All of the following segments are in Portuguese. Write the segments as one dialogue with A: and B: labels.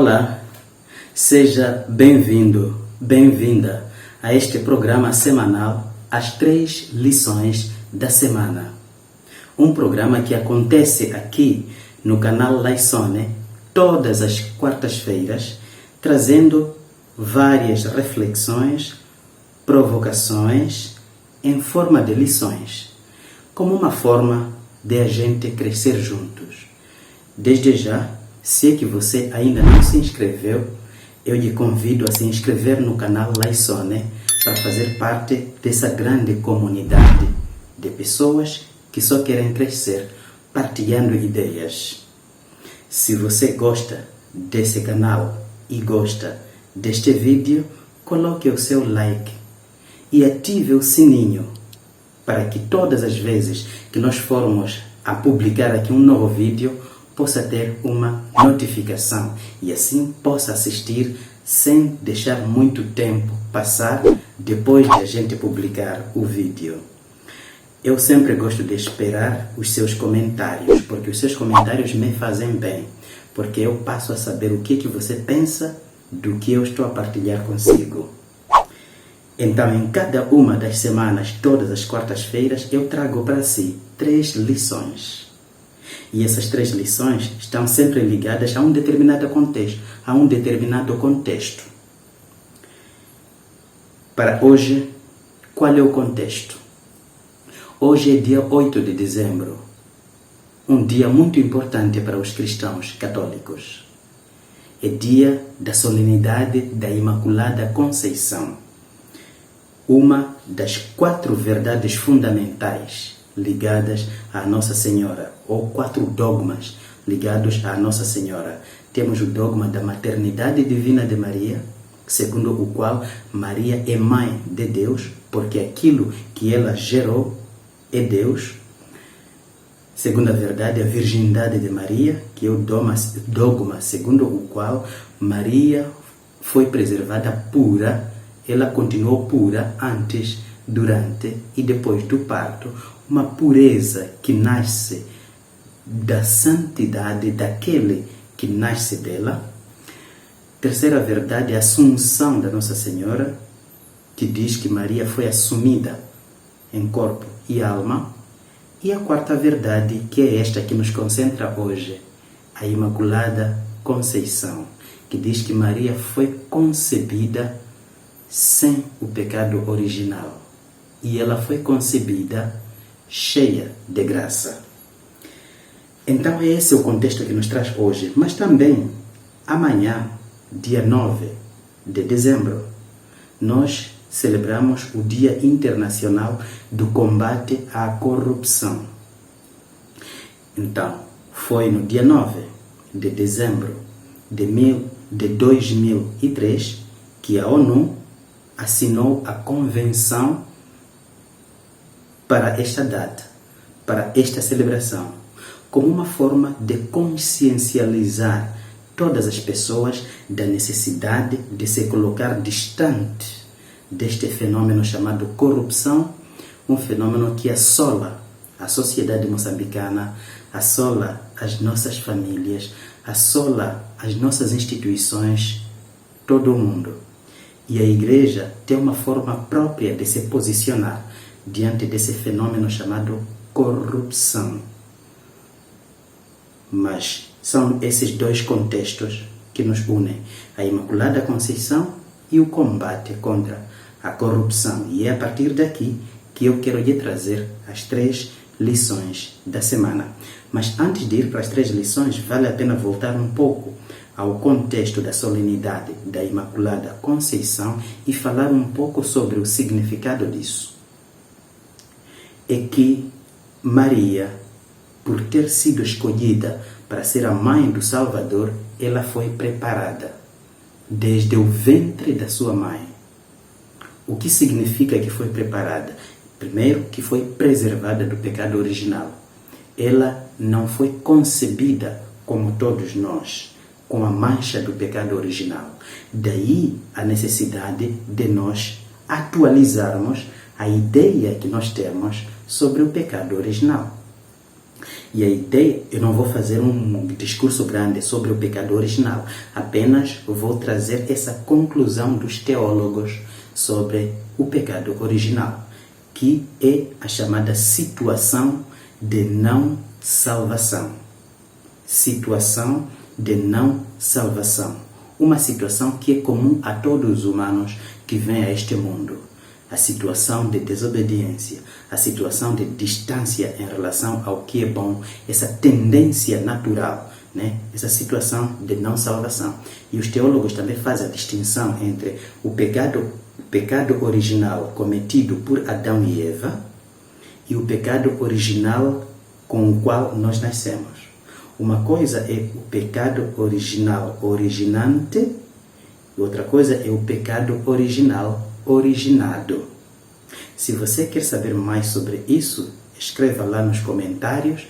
A: Olá, seja bem-vindo, bem-vinda a este programa semanal As 3 Lições da Semana. Um programa que acontece aqui no canal Laissone todas as quartas-feiras, trazendo várias reflexões, provocações em forma de lições, como uma forma de a gente crescer juntos. Desde já, se é que você ainda não se inscreveu, eu lhe convido a se inscrever no canal Laissone para fazer parte dessa grande comunidade de pessoas que só querem crescer, partilhando ideias. Se você gosta desse canal e gosta deste vídeo, coloque o seu like e ative o sininho para que todas as vezes que nós formos a publicar aqui um novo vídeo, possa ter uma notificação e assim possa assistir sem deixar muito tempo passar depois de a gente publicar o vídeo. Eu sempre gosto de esperar os seus comentários, porque os seus comentários me fazem bem, porque eu passo a saber o que você pensa do que eu estou a partilhar consigo. Então, em cada uma das semanas, todas as quartas-feiras, eu trago para si 3 lições. E essas 3 lições estão sempre ligadas a um determinado contexto. Para hoje, qual é o contexto? Hoje é dia 8 de dezembro, um dia muito importante para os cristãos católicos. É dia da solenidade da Imaculada Conceição, uma das 4 verdades fundamentais ligadas à Nossa Senhora, ou 4 dogmas ligados à Nossa Senhora. Temos o dogma da maternidade divina de Maria, segundo o qual Maria é mãe de Deus, porque aquilo que ela gerou é Deus. Segunda verdade, a virgindade de Maria, que é o dogma segundo o qual Maria foi preservada pura, ela continuou pura antes, durante e depois do parto, uma pureza que nasce da santidade daquele que nasce dela. Terceira verdade, a assunção da Nossa Senhora, que diz que Maria foi assumida em corpo e alma. E a quarta verdade, que é esta que nos concentra hoje, a Imaculada Conceição, que diz que Maria foi concebida sem o pecado original. E ela foi concebida cheia de graça. Então, esse é o contexto que nos traz hoje. Mas também, amanhã, dia 9 de dezembro, nós celebramos o Dia Internacional do Combate à Corrupção. Então, foi no dia 9 de dezembro de 2003 que a ONU assinou a Convenção para esta data, para esta celebração, como uma forma de consciencializar todas as pessoas da necessidade de se colocar distante deste fenômeno chamado corrupção, um fenômeno que assola a sociedade moçambicana, assola as nossas famílias, assola as nossas instituições, todo o mundo. E a Igreja tem uma forma própria de se posicionar diante desse fenômeno chamado corrupção. Mas são esses 2 contextos que nos unem, a Imaculada Conceição e o combate contra a corrupção. E é a partir daqui que eu quero lhe trazer as 3 lições da semana. Mas antes de ir para as 3 lições, vale a pena voltar um pouco ao contexto da solenidade da Imaculada Conceição e falar um pouco sobre o significado disso. É que Maria, por ter sido escolhida para ser a mãe do Salvador, ela foi preparada desde o ventre da sua mãe. O que significa que foi preparada? Primeiro, que foi preservada do pecado original. Ela não foi concebida como todos nós, com a mancha do pecado original. Daí a necessidade de nós atualizarmos a ideia que nós temos sobre o pecado original. E a ideia, eu não vou fazer um discurso grande sobre o pecado original, apenas vou trazer essa conclusão dos teólogos sobre o pecado original, que é a chamada situação de não salvação. Situação de não salvação. Uma situação que é comum a todos os humanos que vêm a este mundo. A situação de desobediência, a situação de distância em relação ao que é bom, essa tendência natural, né? Essa situação de não salvação. E os teólogos também fazem a distinção entre o pecado original cometido por Adão e Eva e o pecado original com o qual nós nascemos. Uma coisa é o pecado original originante, e outra coisa é o pecado original originado. Se você quer saber mais sobre isso, escreva lá nos comentários,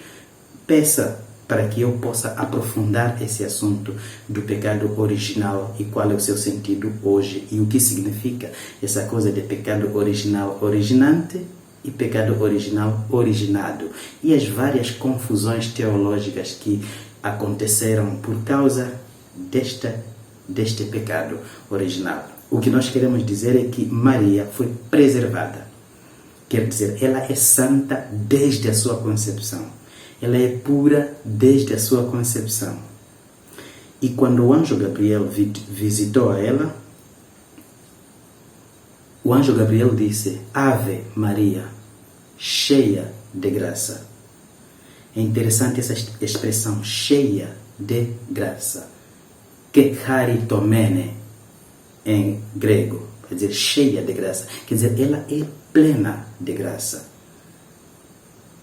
A: peça para que eu possa aprofundar esse assunto do pecado original e qual é o seu sentido hoje e o que significa essa coisa de pecado original originante e pecado original originado e as várias confusões teológicas que aconteceram por causa deste pecado original. O que nós queremos dizer é que Maria foi preservada. Quer dizer, ela é santa desde a sua concepção. Ela é pura desde a sua concepção. E quando o anjo Gabriel visitou a ela, o anjo Gabriel disse: Ave Maria, cheia de graça. É interessante essa expressão, cheia de graça. Que charitomene em grego, quer dizer, cheia de graça. Quer dizer, ela é plena de graça.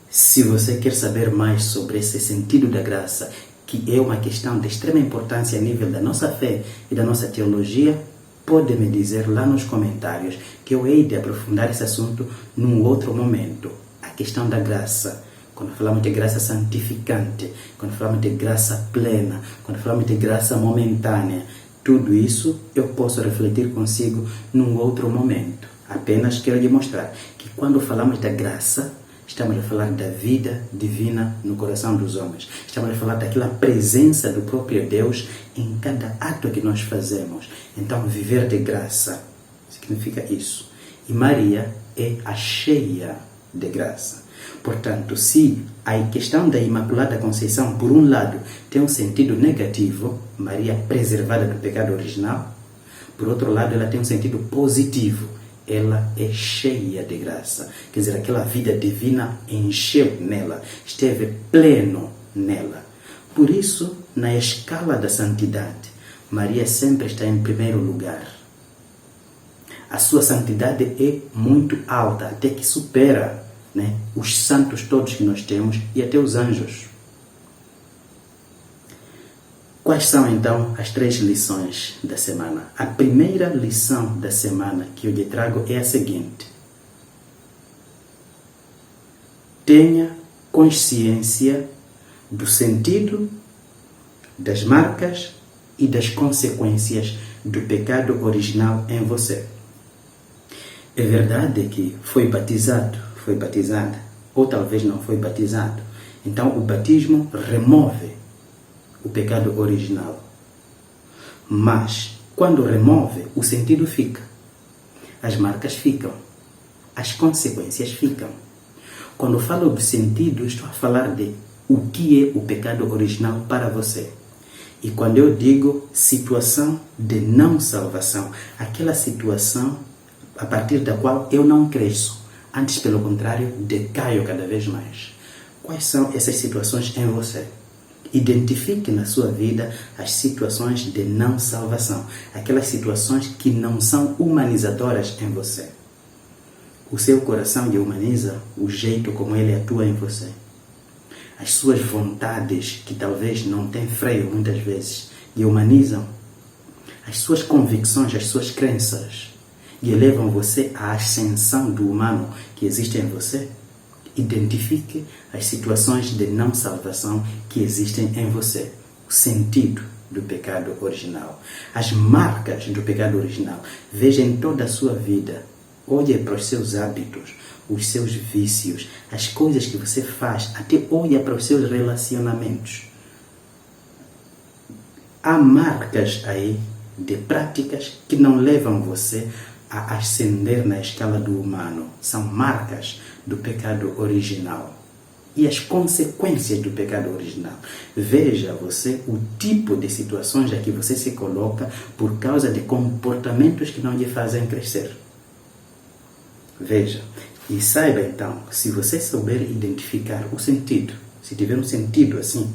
A: Se você quer saber mais sobre esse sentido da graça, que é uma questão de extrema importância a nível da nossa fé e da nossa teologia, pode me dizer lá nos comentários que eu hei de aprofundar esse assunto num outro momento. A questão da graça. Quando falamos de graça santificante, quando falamos de graça plena, quando falamos de graça momentânea, tudo isso eu posso refletir consigo num outro momento. Apenas quero lhe mostrar que quando falamos da graça, estamos a falar da vida divina no coração dos homens. Estamos a falar daquela presença do próprio Deus em cada ato que nós fazemos. Então, viver de graça significa isso. E Maria é a cheia de graça. Portanto, se a questão da Imaculada Conceição, por um lado, tem um sentido negativo, Maria preservada do pecado original, por outro lado, ela tem um sentido positivo. Ela é cheia de graça. Quer dizer, aquela vida divina encheu nela, esteve pleno nela. Por isso, na escala da santidade, Maria sempre está em primeiro lugar. A sua santidade é muito alta, até que supera, né, os santos todos que nós temos e até os anjos. Quais são, então, as 3 lições da semana? A primeira lição da semana que eu lhe trago é a seguinte: tenha consciência do sentido, das marcas e das consequências do pecado original em você. É verdade que foi batizada, ou talvez não foi batizado. Então, o batismo remove o pecado original. Mas, quando remove, o sentido fica. As marcas ficam. As consequências ficam. Quando falo do sentido, estou a falar de o que é o pecado original para você. E quando eu digo situação de não salvação, aquela situação a partir da qual eu não cresço, antes, pelo contrário, decaio cada vez mais. Quais são essas situações em você? Identifique na sua vida as situações de não salvação, aquelas situações que não são humanizadoras em você. O seu coração lhe humaniza o jeito como ele atua em você. As suas vontades, que talvez não têm freio muitas vezes, lhe humanizam. As suas convicções, as suas crenças, lhe levam você à ascensão do humano que existe em você. Identifique as situações de não salvação que existem em você. O sentido do pecado original. As marcas do pecado original. Veja em toda a sua vida Olhe para os seus hábitos, os seus vícios, as coisas que você faz, até olha para os seus relacionamentos. Há marcas aí de práticas que não levam você a ascender na escala do humano. São marcas do pecado original e as consequências do pecado original. Veja você o tipo de situações a que você se coloca por causa de comportamentos que não lhe fazem crescer. Veja, e saiba então, se você souber identificar o sentido, se tiver um sentido assim,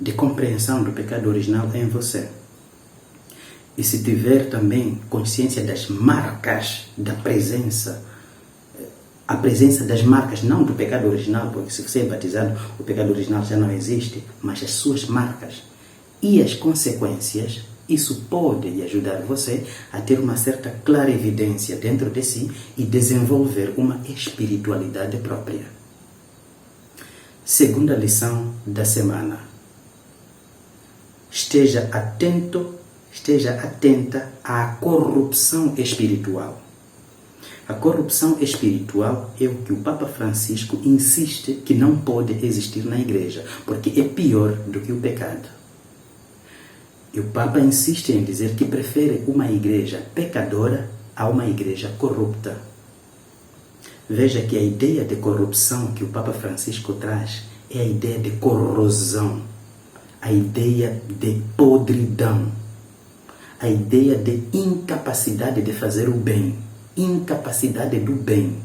A: de compreensão do pecado original em você, e se tiver também consciência das marcas da presença, a presença das marcas, não do pecado original, porque se você é batizado, o pecado original já não existe, mas as suas marcas e as consequências, isso pode lhe ajudar você a ter uma certa clarividência dentro de si e desenvolver uma espiritualidade própria. Segunda lição da semana. Esteja atenta à corrupção espiritual. A corrupção espiritual é o que o Papa Francisco insiste que não pode existir na igreja, porque é pior do que o pecado. E o Papa insiste em dizer que prefere uma igreja pecadora a uma igreja corrupta. Veja que a ideia de corrupção que o Papa Francisco traz é a ideia de corrosão, a ideia de podridão, a ideia de incapacidade de fazer o bem, incapacidade do bem.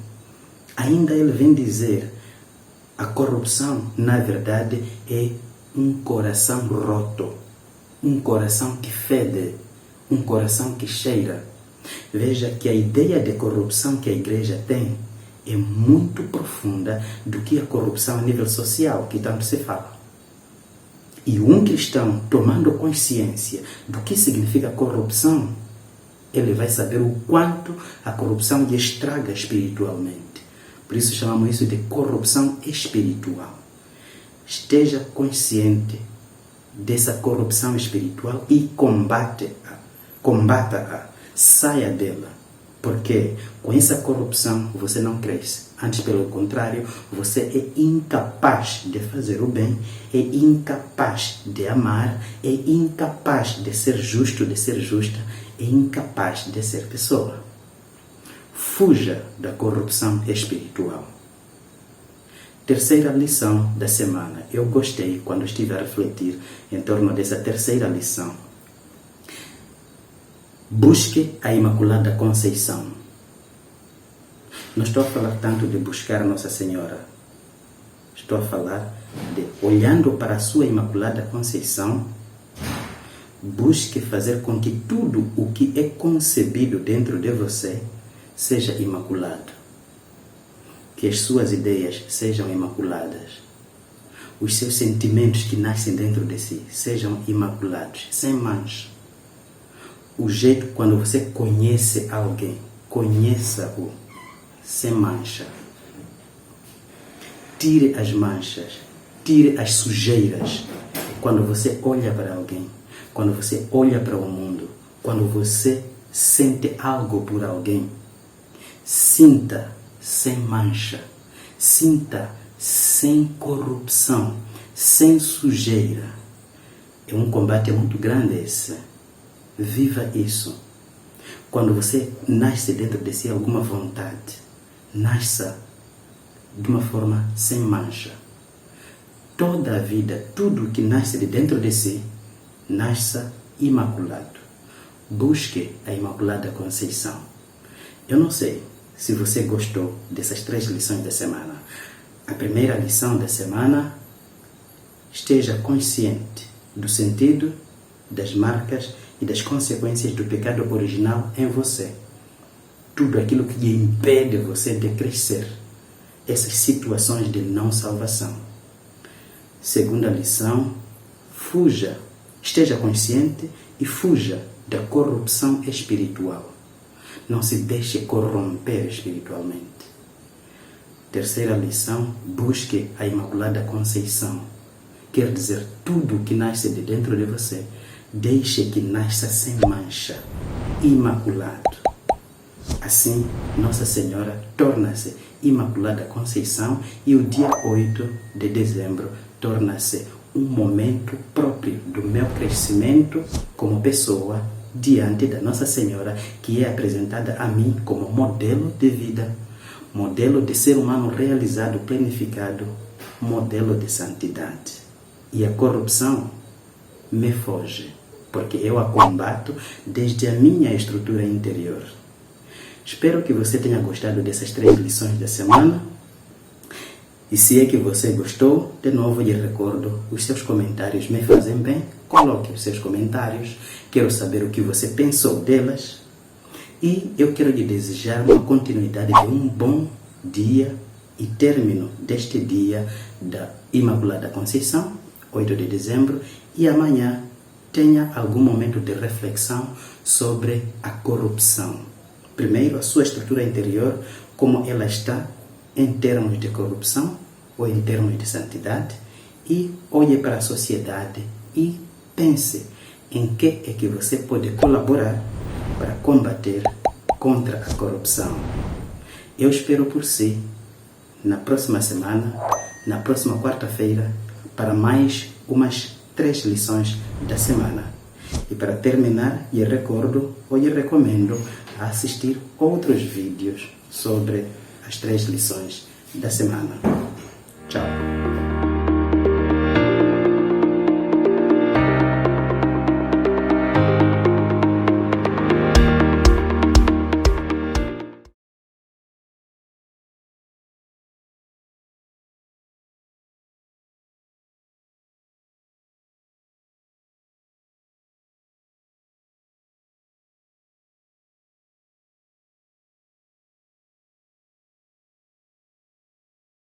A: Ainda ele vem dizer, a corrupção, na verdade, é um coração roto, um coração que fede, um coração que cheira. Veja que a ideia de corrupção que a igreja tem é muito profunda do que a corrupção a nível social, que tanto se fala. E um cristão, tomando consciência do que significa corrupção, ele vai saber o quanto a corrupção lhe estraga espiritualmente. Por isso chamamos isso de corrupção espiritual. Esteja consciente dessa corrupção espiritual e combata-a, saia dela. Porque com essa corrupção você não cresce. Antes, pelo contrário, você é incapaz de fazer o bem, é incapaz de amar, é incapaz de ser justo, de ser justa, é incapaz de ser pessoa. Fuja da corrupção espiritual. Terceira lição da semana. Eu gostei quando estive a refletir em torno dessa terceira lição. Busque a Imaculada Conceição. Não estou a falar tanto de buscar a Nossa Senhora. Estou a falar de, olhando para a sua Imaculada Conceição, busque fazer com que tudo o que é concebido dentro de você seja imaculado. Que as suas ideias sejam imaculadas. Os seus sentimentos que nascem dentro de si sejam imaculados, sem mancha. O jeito quando você conhece alguém, conheça-o sem mancha. Tire as manchas, tire as sujeiras. Quando você olha para alguém, quando você olha para o mundo, quando você sente algo por alguém, sinta sem mancha, sinta sem corrupção, sem sujeira. É um combate muito grande esse. Viva isso. Quando você nasce dentro de si alguma vontade, nasça de uma forma sem mancha. Toda a vida, tudo que nasce de dentro de si, nasça imaculado. Busque a Imaculada Conceição. Eu não sei se você gostou dessas 3 lições da semana. A primeira lição da semana, esteja consciente do sentido, das marcas e das consequências do pecado original em você. Tudo aquilo que lhe impede você de crescer. Essas situações de não salvação. Segunda lição, fuja. Esteja consciente e fuja da corrupção espiritual. Não se deixe corromper espiritualmente. Terceira lição, busque a Imaculada Conceição. Quer dizer, tudo que nasce de dentro de você, deixe que nasça sem mancha, imaculado. Assim, Nossa Senhora torna-se Imaculada Conceição e o dia 8 de dezembro torna-se um momento próprio do meu crescimento como pessoa diante da Nossa Senhora, que é apresentada a mim como modelo de vida, modelo de ser humano realizado, planificado, modelo de santidade. E a corrupção me foge, porque eu a combato desde a minha estrutura interior. Espero que você tenha gostado dessas 3 lições da semana. E se é que você gostou, de novo lhe recordo, os seus comentários me fazem bem. Coloque os seus comentários, quero saber o que você pensou delas. E eu quero lhe desejar uma continuidade de um bom dia e término deste dia da Imaculada Conceição, 8 de dezembro, e amanhã tenha algum momento de reflexão sobre a corrupção. Primeiro, a sua estrutura interior, como ela está em termos de corrupção ou em termos de santidade, e olhe para a sociedade e pense em que é que você pode colaborar para combater contra a corrupção. Eu espero por si na próxima semana, na próxima quarta-feira, para mais umas 3 lições da semana. E para terminar, lhe recordo ou lhe recomendo a assistir outros vídeos sobre as 3 lições da semana. Tchau!